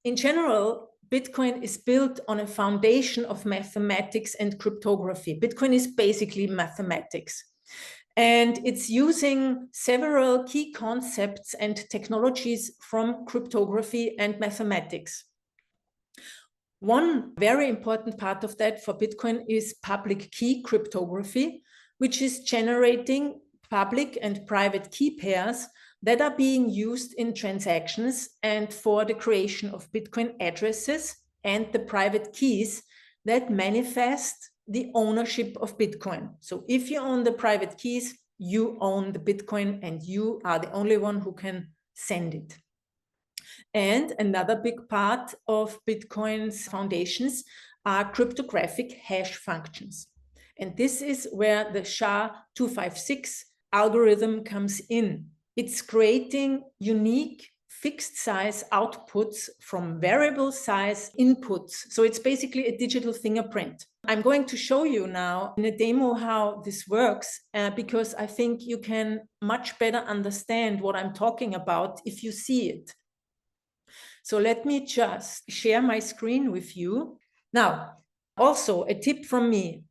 in general, Bitcoin is built on a foundation of mathematics and cryptography. Bitcoin is basically mathematics. And it's using several key concepts and technologies from cryptography and mathematics. One very important part of that for Bitcoin is public key cryptography, which is generating public and private key pairs that are being used in transactions and for the creation of Bitcoin addresses and the private keys that manifest the ownership of Bitcoin. So if you own the private keys, you own the Bitcoin and you are the only one who can send it. And another big part of Bitcoin's foundations are cryptographic hash functions. And this is where the SHA-256 algorithm comes in. It's creating unique fixed size outputs from variable size inputs. So it's basically a digital fingerprint. I'm going to show you now in a demo how this works because I think you can much better understand what I'm talking about if you see it. So let me just share my screen with you. Now, also a tip from me.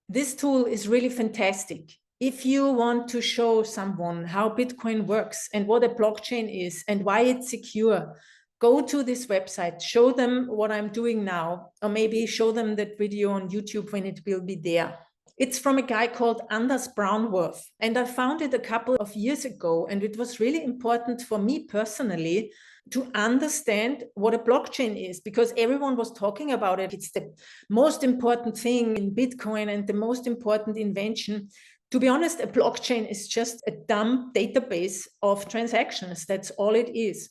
This tool is really fantastic. If you want to show someone how Bitcoin works and what a blockchain is and why it's secure, go to this website, show them what I'm doing now, or maybe show them that video on YouTube when it will be there. It's from a guy called Anders Brownworth, and I found it a couple of years ago, and it was really important for me personally to understand what a blockchain is, because everyone was talking about it. It's the most important thing in Bitcoin and the most important invention. To be honest, a blockchain is just a dumb database of transactions. That's all it is.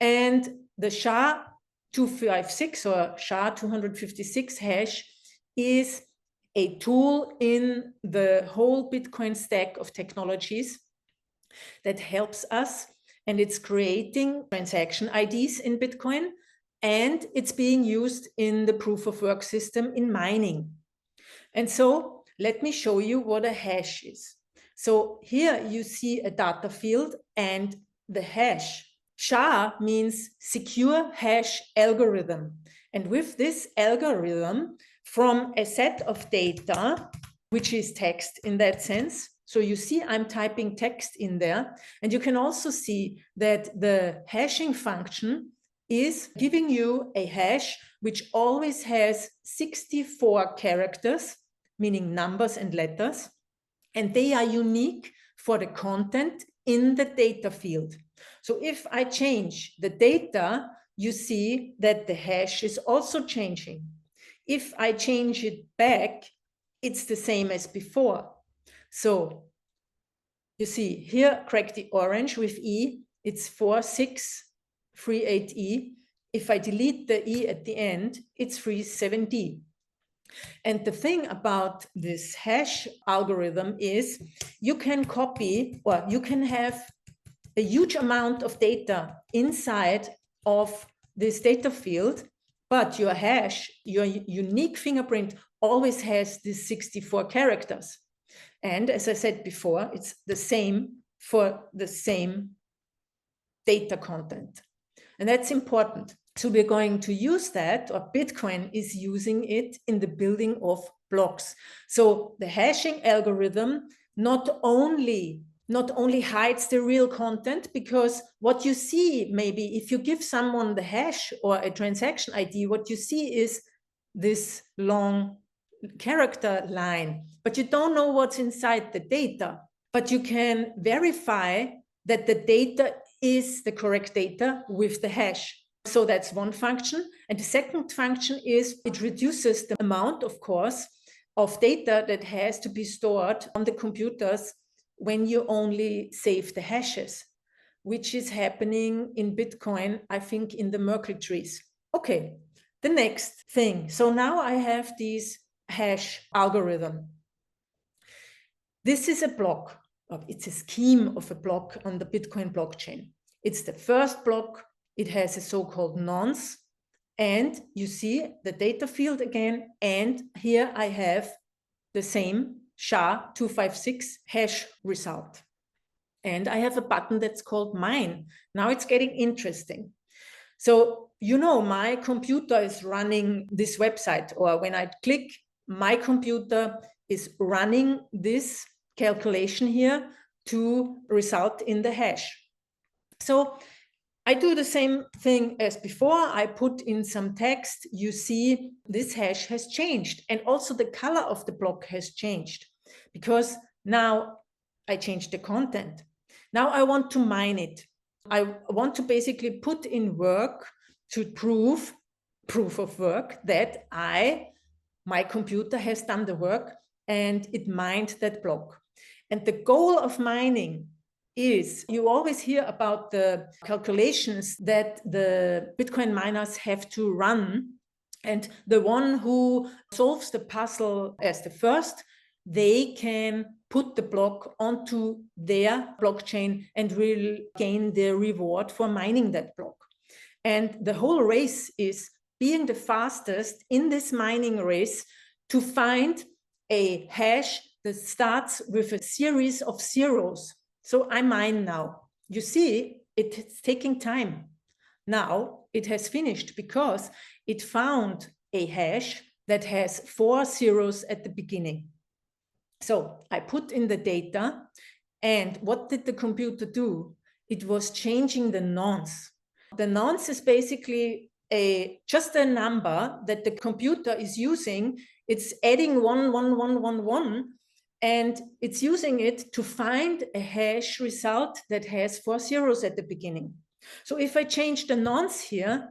And the SHA-256 or SHA-256 hash is a tool in the whole Bitcoin stack of technologies that helps us. And it's creating transaction IDs in Bitcoin, and it's being used in the proof of work system in mining. And so let me show you what a hash is. So here you see a data field and the hash. SHA means secure hash algorithm. And with this algorithm, from a set of data, which is text in that sense, so you see I'm typing text in there, and you can also see that the hashing function is giving you a hash which always has 64 characters, meaning numbers and letters, and they are unique for the content in the data field. So if I change the data, you see that the hash is also changing. If I change it back, it's the same as before. So you see here, crack the orange with E, it's 4638E. If I delete the E at the end, it's 37D. And the thing about this hash algorithm is you can copy, or you can have a huge amount of data inside of this data field, but your hash, your unique fingerprint always has these 64 characters. And as I said before, it's the same for the same data content. And that's important. So we're going to use that, or Bitcoin is using it in the building of blocks. So the hashing algorithm not only hides the real content, because what you see, maybe if you give someone the hash or a transaction ID, what you see is this long character line, but you don't know what's inside the data. But you can verify that the data is the correct data with the hash. So that's one function. And the second function is it reduces the amount, of course, of data that has to be stored on the computers when you only save the hashes, which is happening in Bitcoin, I think, in the Merkle trees. Okay, the next thing. So now I have this hash algorithm. This is a block. It's a scheme of a block on the Bitcoin blockchain. It's the first block. It has a so-called nonce. And you see the data field again. And here I have the same SHA-256 hash result. And I have a button that's called mine. Now it's getting interesting. So, you know, my computer is running this website, or when I click, my computer is running this calculation here to result in the hash. So I do the same thing as before. I put in some text. You see this hash has changed, and also the color of the block has changed because now I changed the content. Now I want to mine it. I want to basically put in work to proof of work that my computer has done the work and it mined that block. And the goal of mining is, you always hear about the calculations that the Bitcoin miners have to run. And the one who solves the puzzle as the first, they can put the block onto their blockchain and will gain the reward for mining that block. And the whole race is being the fastest in this mining race to find a hash that starts with a series of zeros. So I mine now. You see, it's taking time. Now it has finished because it found a hash that has 4 zeros at the beginning. So I put in the data, and what did the computer do? It was changing the nonce. The nonce is basically just a number that the computer is using. It's adding 1, 1, 1, 1, 1, and it's using it to find a hash result that has 4 zeros at the beginning. So if I change the nonce here,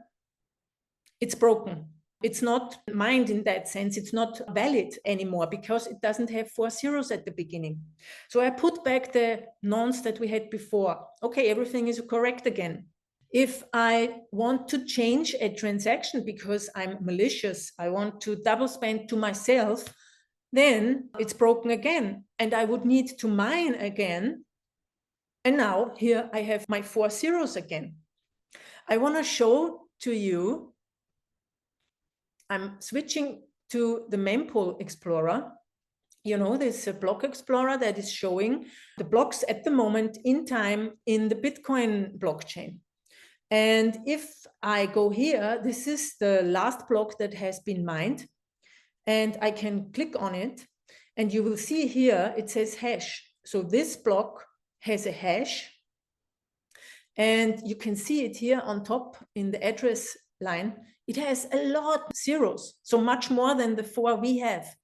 it's broken. It's not mined in that sense. It's not valid anymore because it doesn't have 4 zeros at the beginning. So I put back the nonce that we had before. Okay, everything is correct again. If I want to change a transaction because I'm malicious, I want to double spend to myself, then it's broken again. And I would need to mine again. And now here I have my 4 zeros again. I want to show to you, I'm switching to the mempool explorer. You know, there's a block explorer that is showing the blocks at the moment in time in the Bitcoin blockchain. And if I go here, this is the last block that has been mined, and I can click on it, and you will see here it says hash. So this block has a hash, and you can see it here on top in the address line. It has a lot of zeros, so much more than the 4 we have.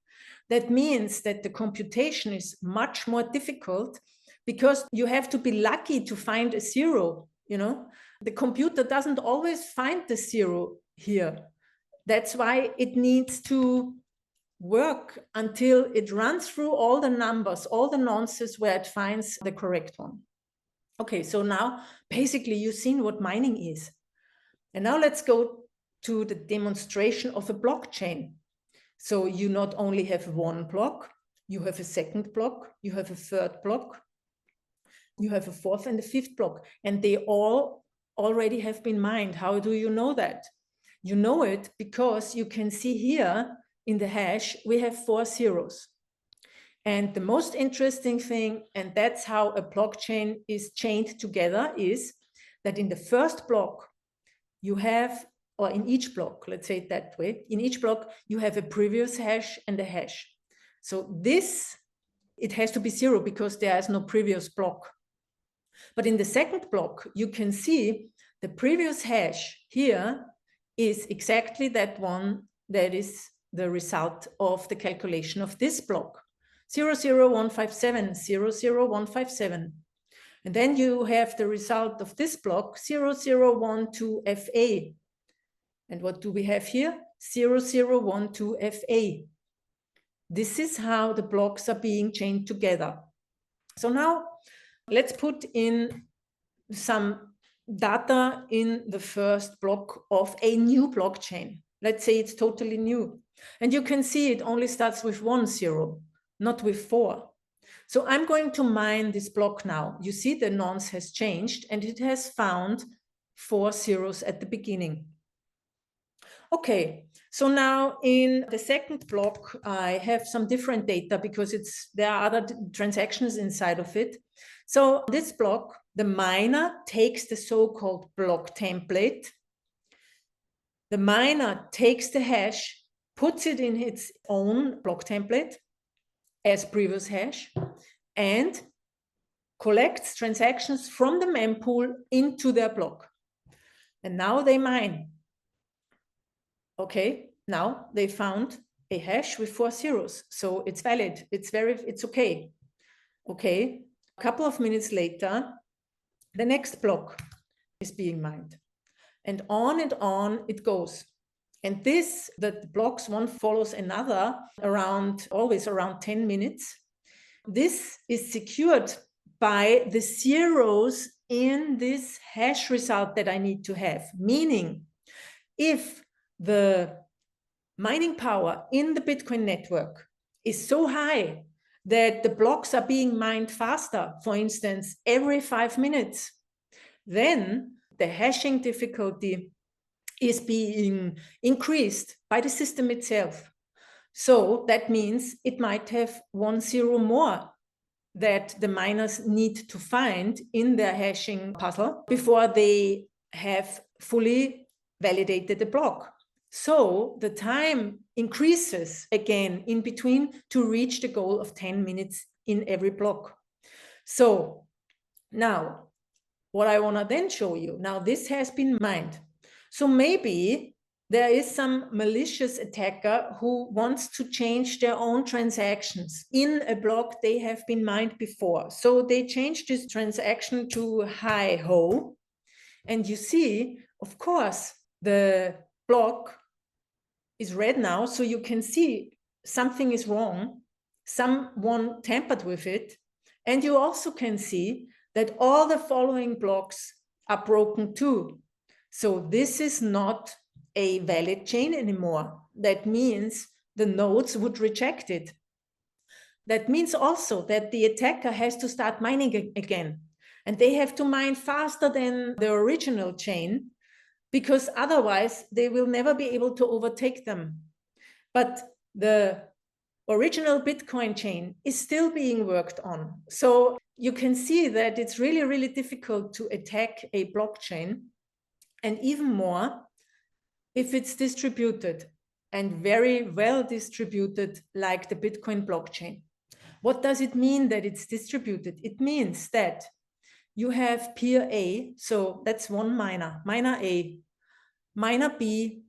That means that the computation is much more difficult because you have to be lucky to find a zero, you know. The computer doesn't always find the zero here. That's why it needs to work until it runs through all the numbers, all the nonces where it finds the correct one. Okay, so now basically you've seen what mining is. And now let's go to the demonstration of a blockchain. So you not only have one block, you have a second block, you have a third block, you have a fourth and a fifth block, and they all already have been mined. How do you know that? You know it because you can see here in the hash, we have 4 zeros. And the most interesting thing, and that's how a blockchain is chained together, is that in the first block, you have, or in each block, let's say it that way, in each block, you have a previous hash and a hash. So this, it has to be 0 because there is no previous block. But in the second block, you can see the previous hash here is exactly that one that is the result of the calculation of this block. 00157, 00157. And then you have the result of this block, 0012FA. And what do we have here? 0012FA. This is how the blocks are being chained together. So now let's put in some data in the first block of a new blockchain. Let's say it's totally new. And you can see it only starts with 1 0, not with 4. So I'm going to mine this block now. You see the nonce has changed and it has found 4 zeros at the beginning. Okay, so now in the second block, I have some different data because there are other transactions inside of it. So this block, the miner takes the so-called block template the miner takes the hash, puts it in its own block template as previous hash, and collects transactions from the mempool into their block. And now they mine. Okay, now they found a hash with 4 zeros. So it's valid. It's okay. Okay, a couple of minutes later, the next block is being mined. And on it goes. And this, the blocks one follows another always around 10 minutes. This is secured by the zeros in this hash result that I need to have. Meaning, if the mining power in the Bitcoin network is so high that the blocks are being mined faster, for instance, every 5 minutes, then the hashing difficulty is being increased by the system itself. So that means it might have 1 zero more that the miners need to find in their hashing puzzle before they have fully validated the block. So the time increases again in between to reach the goal of 10 minutes in every block. So now, what I want to then show you, now this has been mined. So maybe there is some malicious attacker who wants to change their own transactions in a block they have been mined before. So they changed this transaction to hi ho. And you see, of course, the block is red now. So you can see something is wrong. Someone tampered with it. And you also can see that all the following blocks are broken too. So this is not a valid chain anymore. That means the nodes would reject it. That means also that the attacker has to start mining again. And they have to mine faster than the original chain, because otherwise they will never be able to overtake them. But the original Bitcoin chain is still being worked on. So you can see that it's really, really difficult to attack a blockchain, and even more if it's distributed and very well distributed like the Bitcoin blockchain. What does it mean that it's distributed? It means that you have peer A, so that's one miner, miner A, miner B,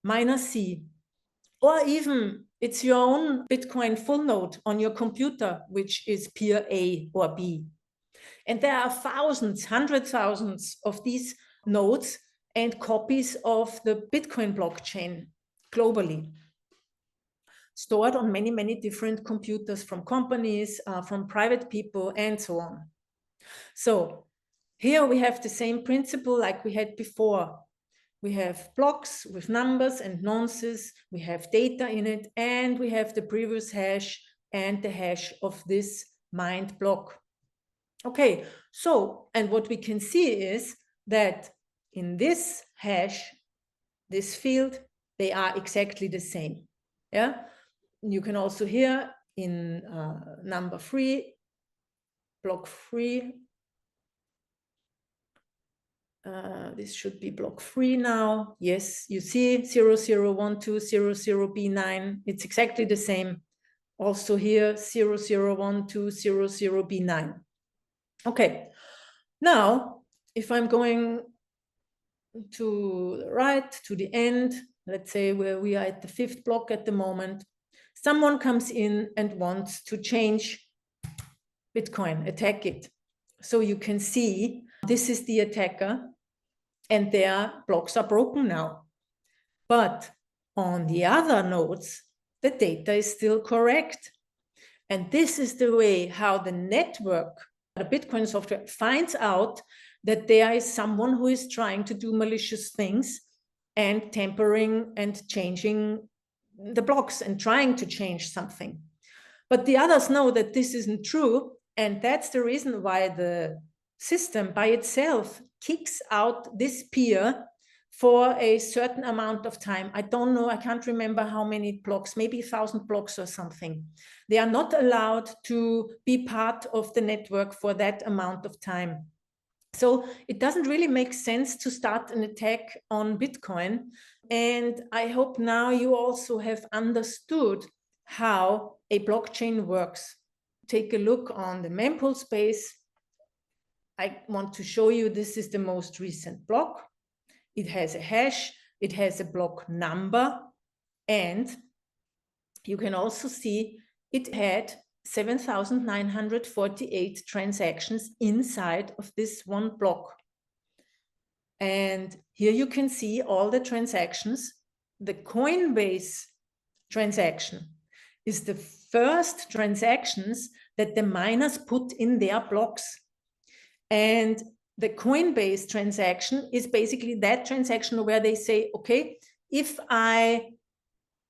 miner C, or even it's your own Bitcoin full node on your computer, which is peer A or B. And there are thousands, hundreds of thousands of these nodes and copies of the Bitcoin blockchain globally, stored on many, many different computers from companies, from private people, and so on. So here we have the same principle like we had before. We have blocks with numbers and nonces, we have data in it, and we have the previous hash and the hash of this mined block. Okay, so, and what we can see is that in this hash, this field, they are exactly the same. Yeah, you can also hear in number 3, block 3, this should be block 3 now. Yes, you see 0012, 00B9. It's exactly the same. Also here 0012, 00B9. Okay, now if I'm going to the right, to the end, let's say where we are at the 5th block at the moment, someone comes in and wants to change Bitcoin, attack it. So you can see this is the attacker and their blocks are broken now. But on the other nodes, the data is still correct. And this is the way how the network, the Bitcoin software, finds out that there is someone who is trying to do malicious things and tampering and changing the blocks and trying to change something. But the others know that this isn't true. And that's the reason why the system by itself kicks out this peer for a certain amount of time. I don't know, I can't remember how many blocks, maybe 1,000 blocks or something. They are not allowed to be part of the network for that amount of time. So it doesn't really make sense to start an attack on Bitcoin. And I hope now you also have understood how a blockchain works. Take a look on the mempool space. I want to show you this is the most recent block. It has a hash, it has a block number, and you can also see it had 7,948 transactions inside of this one block. And here you can see all the transactions. The Coinbase transaction is the first transactions that the miners put in their blocks. And the Coinbase transaction is basically that transaction where they say, okay, if I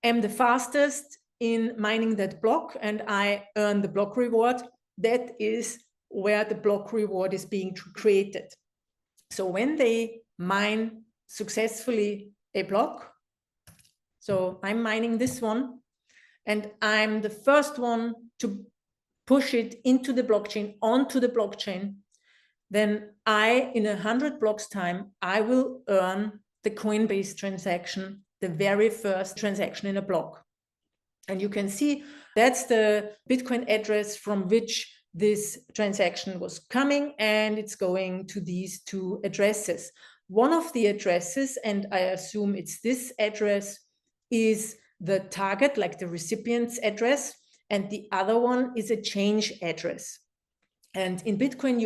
am the fastest in mining that block and I earn the block reward, that is where the block reward is being created. So when they mine successfully a block, so I'm mining this one, and I'm the first one to push it into the blockchain, onto the blockchain, then in 100 blocks time, I will earn the Coinbase transaction, the very first transaction in a block. And you can see that's the Bitcoin address from which this transaction was coming, and it's going to these two addresses. One of the addresses, and I assume it's this address, is the target, like the recipient's address, and the other one is a change address. And in Bitcoin,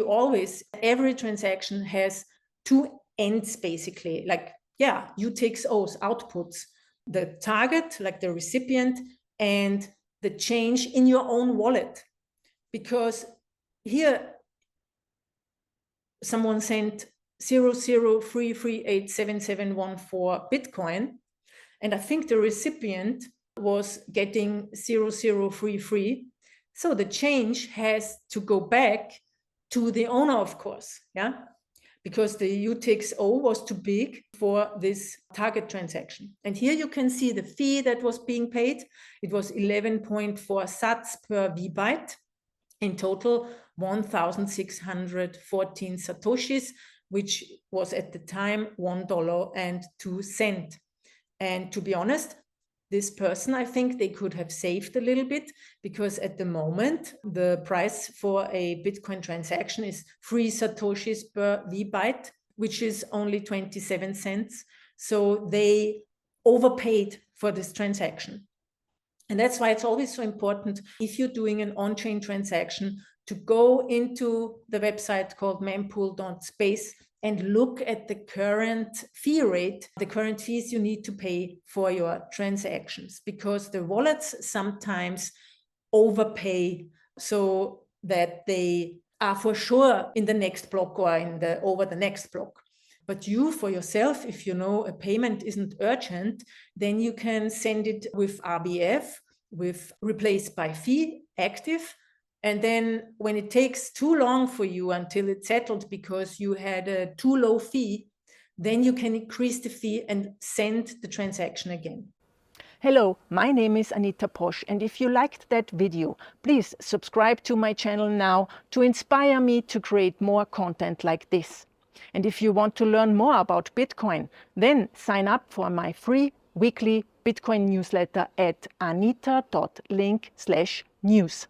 every transaction has two ends, basically, like, UTXOs, outputs, the target, like the recipient, and the change in your own wallet. Because here, someone sent 0033877714 Bitcoin, and I think the recipient was getting 0033. So the change has to go back to the owner, of course, because the UTXO was too big for this target transaction. And here you can see the fee that was being paid. It was 11.4 sats per VByte. In total, 1,614 satoshis, which was at the time $1.02. And to be honest, this person, I think they could have saved a little bit, because at the moment, the price for a Bitcoin transaction is 3 satoshis per VByte, which is only 27 cents. So they overpaid for this transaction. And that's why it's always so important, if you're doing an on-chain transaction, to go into the website called mempool.space and look at the current fee rate, the current fees you need to pay for your transactions, because the wallets sometimes overpay so that they are for sure in the next block or over the next block. But you, for yourself, if you know a payment isn't urgent, then you can send it with RBF, with replaced by fee active. And then when it takes too long for you until it's settled because you had a too low fee, then you can increase the fee and send the transaction again. Hello, my name is Anita Posch, and if you liked that video, please subscribe to my channel now to inspire me to create more content like this. And if you want to learn more about Bitcoin, then sign up for my free weekly Bitcoin newsletter at anita.link/news.